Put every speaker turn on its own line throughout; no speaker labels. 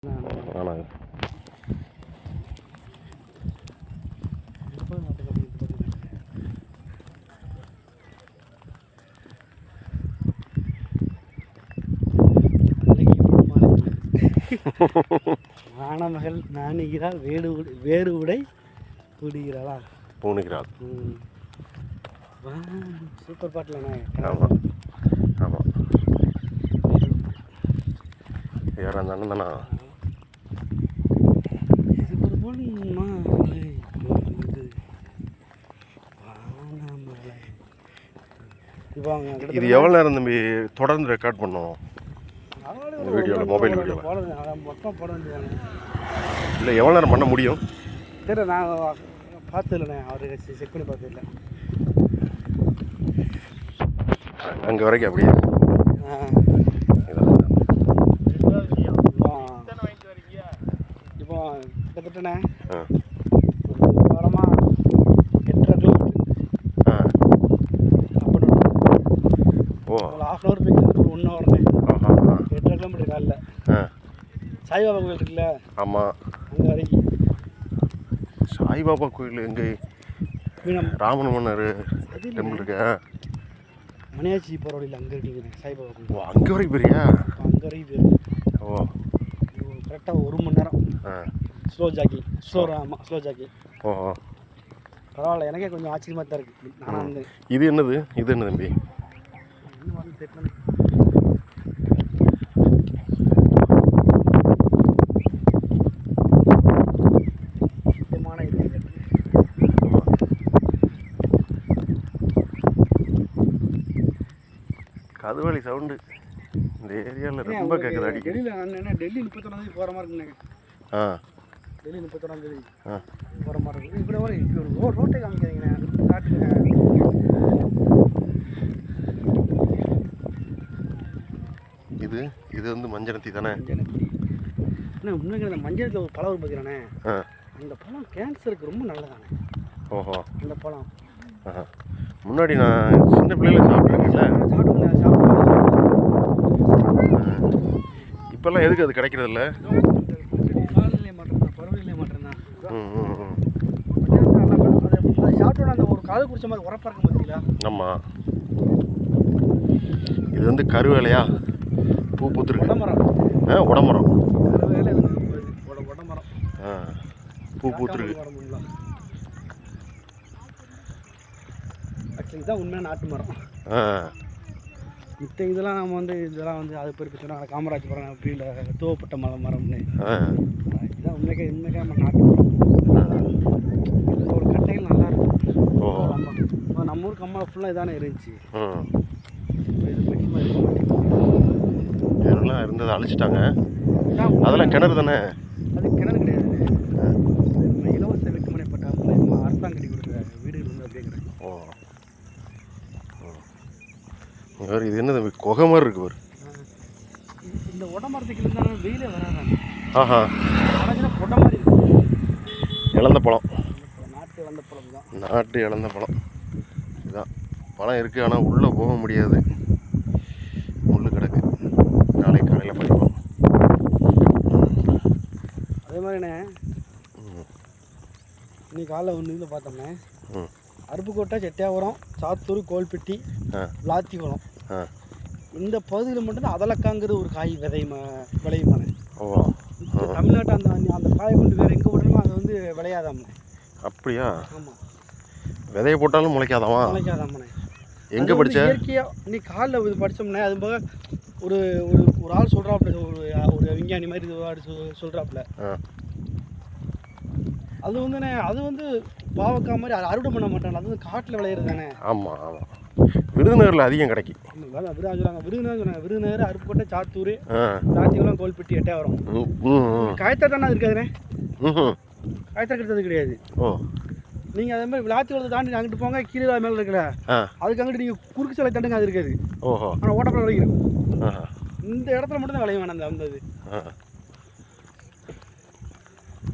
ஆனாங்க
மாணமகள் நாணுகிறாள் வேறு உடை கூடுகிறாளா
பூணுகிறாள்.
சூப்பர் பாட்டில்ண்ணே.
ஆமாம் ஆமாம், யாராக இருந்தாலும் தானே.
இது ஒரு பொன் மாலை பொழுது வானமலை.
இது எவ்வளோ நேரம் தம்பி தொடர்ந்து ரெக்கார்ட் பண்ணோம் இந்த வீடியோவில், மொபைல் வீடியோவில்?
மொத்தம் போட வேண்டியதானே.
இல்லை, எவ்வளோ நேரம் பண்ண முடியும்
சரி, நான் பார்த்ததில்லண்ணே. அவரு செக் பண்ணி பார்த்ததில்ல.
அங்கே வரைக்கும் அப்படியே
இப்போ கிட்டத்தட்டண்ணே ஒரு வாரமாக 8.5 கிலோமீட்டர்.
ஓ,
ஒரு ½ போய்க்கு ஒரு 1 ஹவர்ண்ணே. 8.5 கிலோமீட்டர் காலைல. சாய்பாபா கோயில் இருக்குல்ல?
ஆமாம்,
அங்கே வரைக்கும்.
சாய்பாபா கோயில் எங்கே? ராமன் மன்னர் டெம்பிள் இருக்கு.
மணியாச்சி போகிற வழியில் அங்கே இருக்குங்க சாய்பாபா கோயில்.
ஓ, அங்கே வரைக்கும் போறியா?
அங்கே வரைக்கும் போயிருக்கு.
ஓ,
கரெக்டாக 1 மணி நேரம் ஸ்லோ ஜாக்கிங்.
ஓ,
பரவாயில்ல, எனக்கே கொஞ்சம் ஆச்சரியமாக தான் இருக்குது. நான் வந்து
இது என்னது தம்பி? கதுவளி சவுண்டு இந்த ஏரியாவில் ரொம்ப கேட்குது அடிக்கடி.
டெல்லி 31 போகிற மாதிரி இருக்குங்க. டெல்லி 31 போகிற மாதிரி இருக்குது. இப்படி ஒரு ரோட்டை காமிக்கிறீங்கண்ணே, காட்டுங்க.
இது வந்து மஞ்சனத்தி தானே?
அண்ணா உண்மைக்கு அந்த மஞ்சளத்தில் ஒரு பழம் பார்த்தீங்கண்ணே, அந்த பழம் கேன்சருக்கு ரொம்ப நல்லதானே.
ஓஹோ,
அந்த பழம்
முன்னாடி நான் சின்ன பிள்ளைல சாப்பிட்ருக்கேன்ல. இப்போல்லாம் எதுக்கு அது கிடைக்கிறதில்ல?
காலநிலை மாற்றம் தான், பருவநிலை மாற்றம் தான். அது சாப்பிட்டோன்னா அந்த ஒரு காது குடிச்ச மாதிரி உரப்பாக இருக்க பார்த்தீங்களா?
ஆமாம், இது வந்து கருவேலையா? பூ பூத்துருக்கு. உடமரம். உடமரம் பூ பூத்துருக்கு.
ஆக்சுவலி தான் உண்மையான நாட்டு மரம். மித்த இதெல்லாம் நம்ம வந்து அது பேருக்கு சொன்னாங்க காமராஜ் மரம், அப்படி இல்லை துவப்பட்ட மரம்னு. இதுதான் உண்மைக்கே நம்ம நாட்டு மரம். ஒரு கட்டைகள் நல்லா இருக்கும். நம்ம ஊர் கம்மலை ஃபுல்லாக இதானே இருந்துச்சு.
இதெல்லாம் இருந்ததை அழிச்சிட்டாங்க. அதெல்லாம் கிணறு தானே?
அது கிணறு கிடையாது. இலவச வீட்டுமனை பட்டா அரசாங்கம் கட்டி கொடுக்குற வீடுகள் வந்து அப்படியே கிடையாது.
வேறு இது என்னது குகை மாதிரி இருக்கு பாரு.
இந்த உடமரத்துக்கு இருந்தாலும் வெயிலே வராதாங்க. கொடை மாதிரி இருக்கு.
இழந்த பழம்,
நாட்டு இழந்த பழம் தான்.
நாட்டு இழந்த பழம் இதுதான். பழம் இருக்குது, ஆனால் உள்ளே போக முடியாது, முள் கிடக்கு. நாளைக்கு காலையில் படிப்போம்.
அதே மாதிரிண்ணே இன்னைக்கு காலைல ஒன்று இதில் பார்த்தோம்னே, அருப்புக்கோட்டை, செட்டியாபுரம், சாத்தூர், கோல்பட்டி, விளாத்திக்குளம் இந்த பகுதியில் மட்டும்தான் அதலக்காங்கிற ஒரு காய் விளையுமானே. தமிழ்நாட்டு அந்த காயை கொண்டு வேறு எங்கே விடணுமோ அது வந்து விளையாதாமண்ணே.
அப்படியா?
ஆமாம்,
விதையை போட்டாலும்
முளைக்காதாமண்ணே.
எங்கே படிச்ச?
இயற்கையாக இன்னைக்கு காலைல இது படித்தோம்னா அது போக ஒரு ஒரு ஆள் சொல்கிறாப்புல, ஒரு விஞ்ஞானி மாதிரி சொல்கிறாப்புல. அது வந்துண்ணே, அது வந்து பாவக்காய் மாதிரி அறுவடை பண்ண மாட்டாங்க, அது வந்து காட்டில் விளையிறது தானே.
ஆமாம் ஆமாம், விருதுநகரில் அதிகம் கிடைக்கும்.
விருதுநகர், அருப்புக்கோட்டை, சாத்தூர், ராஜகுளம், கோல்பட்டி, எட்டயபுரம், காயத்தா தானே இருக்காதுண்ணே. காயத்தா கிடைச்சது கிடையாது. நீங்கள் அதே மாதிரி விளாத்திக்குளத்தை தாண்டி அங்கிட்டு போங்க, கீழே மேலே இருக்கல, அதுக்கு அங்கிட்டு நீங்கள் குறுக்கு சாலை தாண்டுங்க, அது இருக்காது. ஆனால் ஓட்டப்பட வரைக்கும் இருக்கும். இந்த இடத்துல மட்டும்தான் விளைய வேணாம் அந்த இது.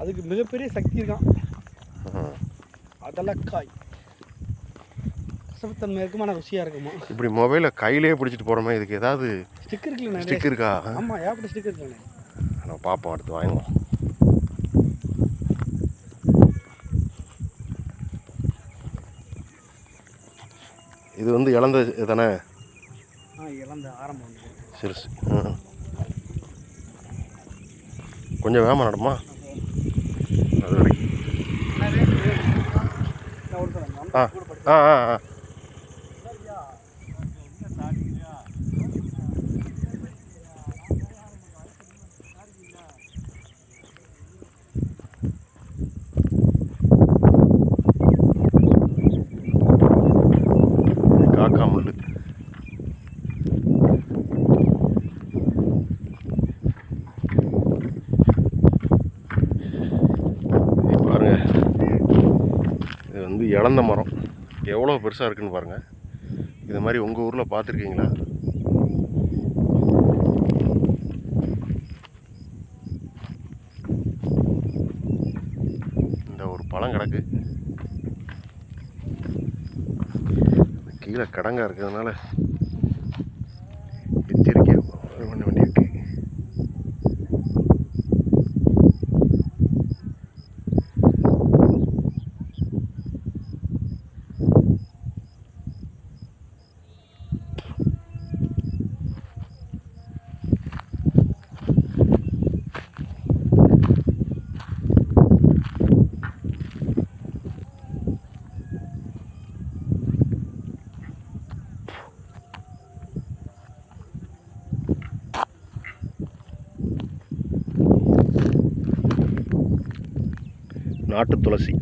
அதுக்கு மிகப்பெரிய சக்தி இருக்கான். அதெல்லாம் காய் கசப்புத்தன்மை இருக்குமா, ஆனால் ருசியாக இருக்குமா.
இப்படி மொபைலை கையிலே பிடிச்சிட்டு போகிறோமா? இதுக்கு ஏதாவது
ஸ்டிக்கர் இருக்குல்ல?
ஸ்டிக்கர் இருக்கா?
ஆமாம், ஏகப்பட்ட ஸ்டிக்கர் இருக்குண்ணே.
நம்ம பார்ப்போம், அடுத்து வாங்குவோம். இது வந்து இழந்த தானே?
இழந்த ஆரம்பம்.
சரி சரி. கொஞ்சம் வேகமாக நடமா அது வரைக்கும். ஆ ஆ ஆ ஆ காக்கா முள்ளு. பாருங்க, இது வந்து இழந்த மரம் எவ்வளோ பெருசாக இருக்குன்னு பாருங்கள். இது மாதிரி உங்கள் ஊரில் பார்த்துருக்கீங்களா? இந்த ஒரு பழம் கிடக்கு, கீழே கடங்கா இருக்கிறதுனால எச்சரிக்கையாக பண்ண வேண்டியிருக்கு. நாட்டு துளசி.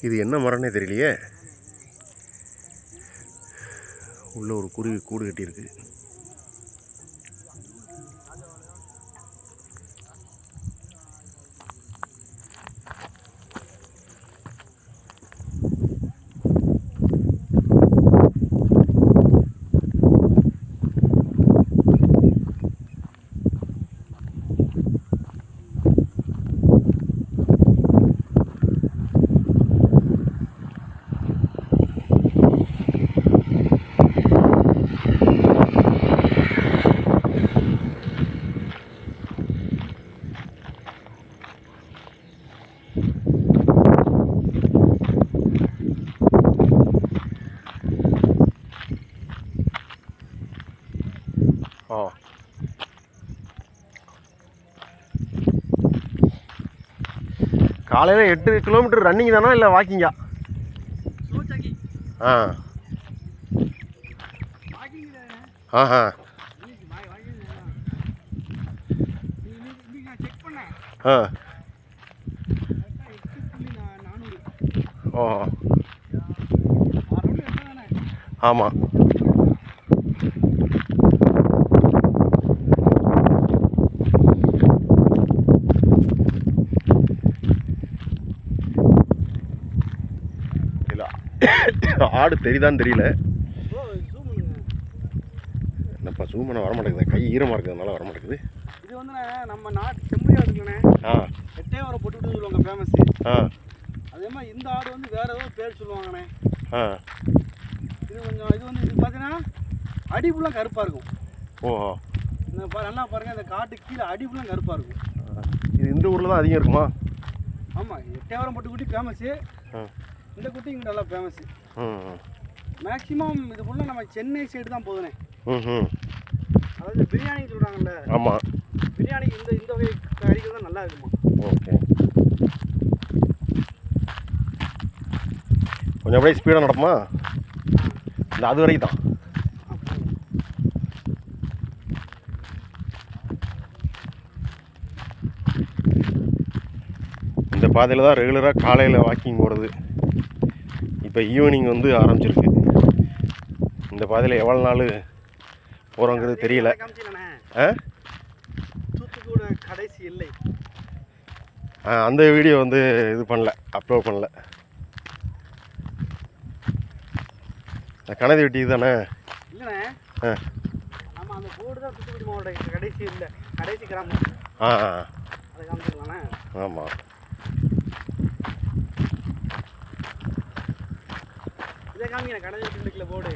இது என்ன மரம்னே தெரியலையே. உள்ள ஒரு குருவி கூடு கட்டியிருக்கு. காலையில் 8 கிலோமீட்டர் ரன்னிங் தானா இல்லை வாக்கிங்கா? ஆ ஆஹா ஆ ஓ ஆமாம். ஆடு தெரியுதான்னு தெரியல. என்னப்பா ஜூம் பண்ண வர மாட்டேங்குது, கை ஈரமாக இருக்கிறதுனால வர மாட்டேங்குது.
இது வந்து நம்ம நாட்டு செம்மறி ஆடுங்கண்ணே. எட்டையவரம் போட்டுக்கிட்டு சொல்லுவாங்க, ஃபேமஸ். அதே மாதிரி இந்த ஆடு வந்து வேற ஏதோ பேர் சொல்லுவாங்கண்ணே. இது கொஞ்சம் இது வந்து இது பார்த்தீங்கன்னா அடிப்புலாம் கருப்பாக இருக்கும். ஓஹோ, நல்லா பாருங்கள், இந்த காட்டுக்கு கீழே அடிப்புலாம் கருப்பாக இருக்கும்.
இது இந்த ஊரில் தான் அதிகம் இருக்குமா?
ஆமாம், எட்டையவரம் பட்டுக்குட்டி ஃபேமஸ்ஸு. இந்த குட்டி இங்கே நல்லா ஃபேமஸ்ஸு. மேக்ஸிமம் இது ஃபுல்லாக நம்ம சென்னை சைடு தான் போதுனே. அதாவது பிரியாணி சொல்கிறாங்கல்ல. ஆமாம், பிரியாணிக்கு இந்த வகை கறிகள் தான் நல்லா இருக்குமா.
ஓகே, கொஞ்சம் அப்படியே ஸ்பீடாக நடக்குமா? இல்லை, அது வரைக்கும் தான். இந்த பாதையில் தான் ரெகுலராக காலையில் வாக்கிங் போகிறது. இப்போ ஈவினிங் வந்து ஆரம்பிச்சிருக்கு. இந்த பாதையில் எவ்வளோ நாள் போகிறோங்கிறது தெரியல.
தூத்துக்குடி கடைசி இல்லை.
அந்த வீடியோ வந்து இது பண்ணல, அப்லோட் பண்ணல. கணதி வெட்டி தானே?
இல்லைண்ணே, நம்ம அந்த போர்டு தான் தூத்துக்குடி மாவட்டம் கடைசி இல்லை, கடைசி கிராமம். அதை காமிச்சிக்கலாண்ணே.
ஆமாம்,
இதை காமிக்கிறேன். கணதி வெட்டி இருக்குல்ல போர்டு.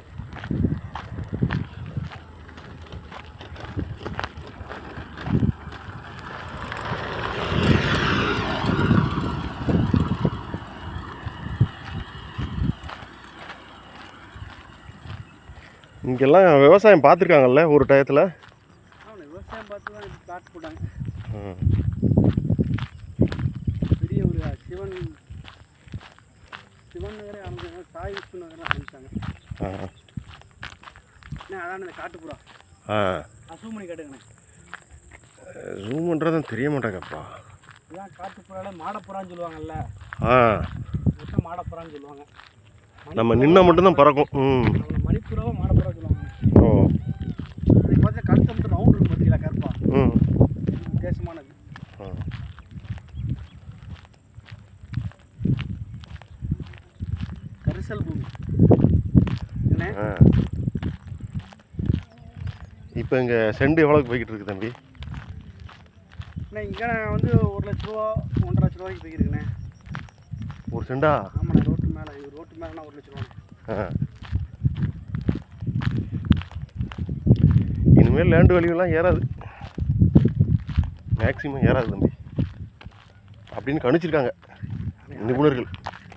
இங்கெல்லாம் விவசாயம் பார்த்துருக்காங்கல்ல ஒரு டயத்தில்.
விவசாயம் பார்த்து தான் பிளாட் போட்டாங்க. பெரிய ஒரு சிவன் நகரே அமைச்சாங்க, சாய் விஷ்ணு நகரம் அமைச்சாங்க. என்ன அதான் இந்த காட்டுப்புறா ஜூம் பண்ணி காட்டுங்கண்ணே.
ஜூம் பண்ணுறதும் தெரிய மாட்டாங்கப்பா.
இதான் காட்டுப்புறால மாடப்புறான்னு சொல்லுவாங்கல்ல. மாடப்புறான்னு சொல்லுவாங்க.
நம்ம நின்ன மட்டும்தான் பறக்கும்.
மணிப்புறாவை மாடப்புறா சொல்லுவாங்க.
ஓ,
அதுக்கு பார்த்தா கழுத்தை மட்டும் ரவுண்ட் இருக்கும் பார்த்தீங்களா, கருப்பா. வித்தியாசமானது. கரிசல் பூமி.
இப்போ இங்கே செண்டு எவ்வளோக்கு போய்கிட்டு இருக்கு தம்பி?
இங்கே வந்து 1 லட்ச ரூபா 1.5 லட்ச ரூபாய்க்கு போய்கிட்டு இருக்குண்ணே.
ஒரு செண்டா?
ஆமாண்ணே, ரோட்டு மேலே. ரோட்டு மேலேனா 1 லட்ச ரூபா.
இனிமேல் லேண்டு வேல்யூலாம் ஏறாது, மேக்ஸிமம் ஏறாது தம்பி அப்படின்னு கணிச்சிருக்காங்க நிபுணர்கள்.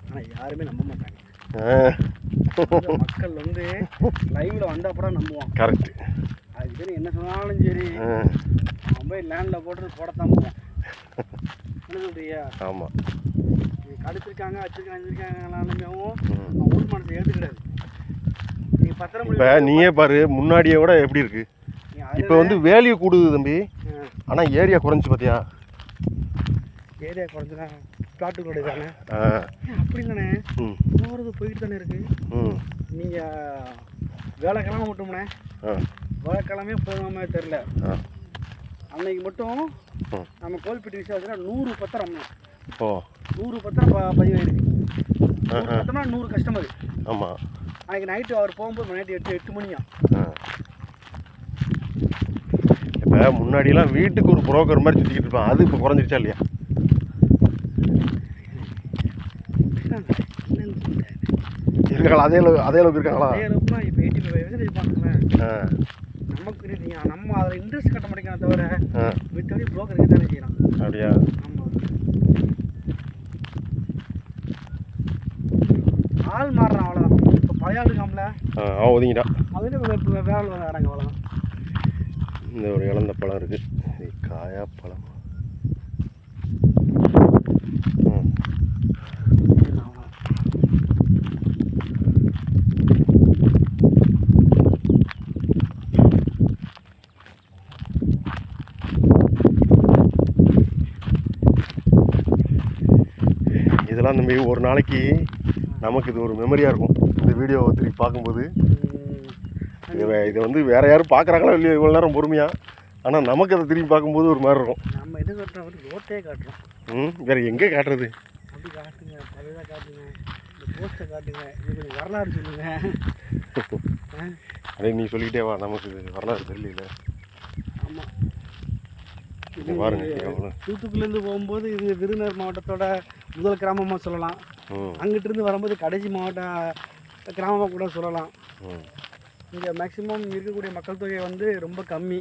ஆனால் யாருமே நம்ப மாட்டாங்க. மக்கள் வந்து லைவ்ல வந்த அப்புறம் நம்புவான்.
கரெக்ட்.
அதுக்கு பேர் என்ன சொன்னாலும் சரி, அவன் போய் லேண்டில் போடத்தான் போவான். என்ன சொல்றியா?
ஆமாம்,
கடிச்சிருக்காங்க, வச்சிருக்காங்கனாலுமே ஊர் மனசை எடுத்துக்கிடாது. நீ பத்திரம்
இப்போ நீயே பாரு, முன்னாடியை விட எப்படி இருக்கு. இப்போ வந்து வேல்யூ கூடுது தம்பி, ஆனால் ஏரியா குறைஞ்சி பார்த்தியா?
ஏரியா குறைஞ்சுனா பிளாட்டுகளுடைய தானே. அப்படி இல்லைண்ணே, போகிறது போயிட்டு தானே இருக்கு. நீங்கள் வேலைக்கிழமை மட்டும்ண்ணே, வேலைக்கிழமே போகாம தெரில. அன்னைக்கு மட்டும் நம்ம கோல்பட்டி விசாரிச்சா 100 பத்திரம். 100 பத்திரம் பதிவாயிருக்கு. 100 கஸ்டமர்.
ஆமாம்,
அன்றைக்கி நைட்டு அவர் போகும்போது நைட்டு 8 மணியா.
இப்போ முன்னாடிலாம் வீட்டுக்கு ஒரு புரோக்கர் மாதிரி சுற்றிக்கிட்டு இருப்பான், அது இப்போ குறைஞ்சிருச்சா இல்லையா? இருக்காங்களா? அதே அளவுக்கு இருக்காங்களா?
அதே அளவுக்குனா இப்போ 85% இருப்பாங்களே. நமக்கு நம்ம அதில் இன்ட்ரெஸ்ட் கட்ட மாட்டேங்கிறத தவிர விட்டபடி புரோக்கருக்கு தானே செய்யலாம்.
அப்படியா?
ஆமாம், ஆள் மாறுறான், அவ்வளோதான். இப்போ பழைய ஆள் இருக்காமல,
அவன் ஒதுங்கிட்டான்.
அவன் வேலை வராங்க, அவ்வளோதான்.
இந்த ஒரு இழந்த பழம் இருக்குது, இது காயா பழம். இதெல்லாம் தம்பி ஒரு நாளைக்கு நமக்கு இது ஒரு மெமரியாக இருக்கும். இந்த வீடியோவை திருப்பி பார்க்கும்போது இதை வந்து வேற யாரும் பார்க்குறாங்களோ இல்லையோ இவ்வளோ நேரம் பொறுமையாக, ஆனால் நமக்கு அதை திரும்பி பார்க்கும்போது ஒரு மாதிரி இருக்கும்.
நம்ம எது காட்டுறோம், ரோட்டே காட்டுறோம்.
வேறு எங்கே காட்டுறது?
அப்படி காட்டுங்க, பழையதாக காட்டுங்க, இந்த போஸ்ட்டை காட்டுங்க, இது கொஞ்சம் வரலாறு சொல்லுங்க.
அதே நீ சொல்லிக்கிட்டே வா, நமக்கு இது வரலாறு தெரியல.
ஆமாம்,
இது பாருங்க.
தூத்துக்குடிலேருந்து போகும்போது இது விருதுநகர் மாவட்டத்தோட முதல் கிராமமாக சொல்லலாம். அங்கிட்டிருந்து வரும்போது கடைசி மாவட்ட கிராமமாக கூட சொல்லலாம். இங்கே மேக்சிமம் இருக்கக்கூடிய மக்கள் தொகை வந்து ரொம்ப கம்மி.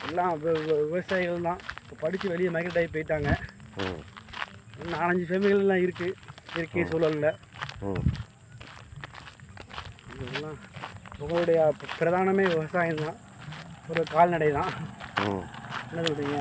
எல்லாம் விவசாயிகள் தான். இப்போ படித்து வெளியே மைக்ரேட் ஆகி போயிட்டாங்க. 4-5 ஃபேமிலிகள்லாம் இருக்குது இயற்கை சூழலில். இதெல்லாம் உங்களுடைய பிரதானமே விவசாயம் தான், ஒரு கால்நடை தான். என்ன சொல்கிறீங்க?